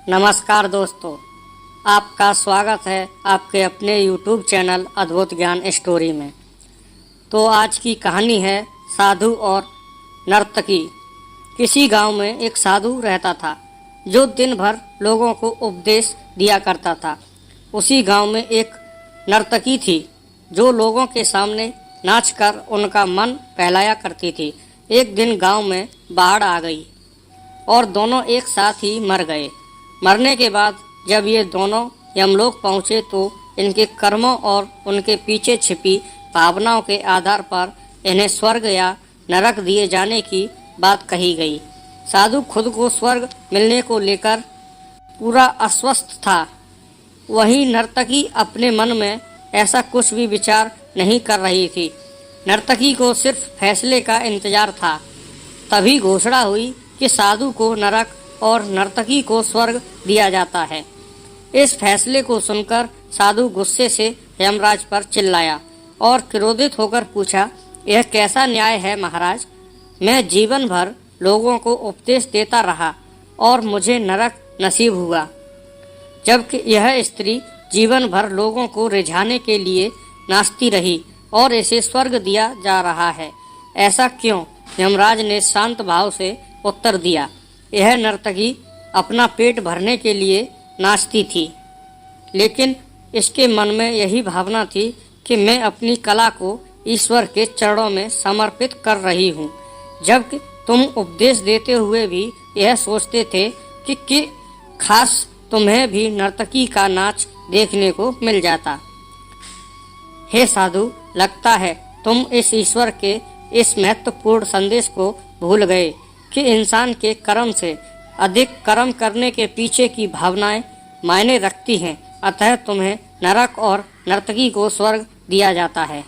नमस्कार दोस्तों, आपका स्वागत है आपके अपने YouTube चैनल अद्भुत ज्ञान स्टोरी में। तो आज की कहानी है साधु और नर्तकी। किसी गांव में एक साधु रहता था जो दिन भर लोगों को उपदेश दिया करता था। उसी गांव में एक नर्तकी थी जो लोगों के सामने नाचकर उनका मन बहलाया करती थी। एक दिन गांव में बाढ़ आ गई और दोनों एक साथ ही मर गए। मरने के बाद जब ये दोनों यमलोक पहुँचे तो इनके कर्मों और उनके पीछे छिपी भावनाओं के आधार पर इन्हें स्वर्ग या नरक दिए जाने की बात कही गई। साधु खुद को स्वर्ग मिलने को लेकर पूरा आश्वस्त था। वहीं नर्तकी अपने मन में ऐसा कुछ भी विचार नहीं कर रही थी। नर्तकी को सिर्फ फैसले का इंतजार था। तभी घोषणा हुई कि साधु को नरक और नर्तकी को स्वर्ग दिया जाता है। इस फैसले को सुनकर साधु गुस्से से यमराज पर चिल्लाया और क्रोधित होकर पूछा, यह कैसा न्याय है महाराज? मैं जीवन भर लोगों को उपदेश देता रहा और मुझे नरक नसीब हुआ, जबकि यह स्त्री जीवन भर लोगों को रिझाने के लिए नाचती रही और इसे स्वर्ग दिया जा रहा है। ऐसा क्यों? यमराज ने शांत भाव से उत्तर दिया, यह नर्तकी अपना पेट भरने के लिए नाचती थी, लेकिन इसके मन में यही भावना थी कि मैं अपनी कला को ईश्वर के चरणों में समर्पित कर रही हूँ। जबकि तुम उपदेश देते हुए भी यह सोचते थे कि खास तुम्हें भी नर्तकी का नाच देखने को मिल जाता। हे साधु, लगता है तुम इस ईश्वर के इस महत्वपूर्ण संदेश को भूल गए कि इंसान के कर्म से अधिक कर्म करने के पीछे की भावनाएं मायने रखती हैं। अतः तुम्हें नरक और नर्तकी को स्वर्ग दिया जाता है।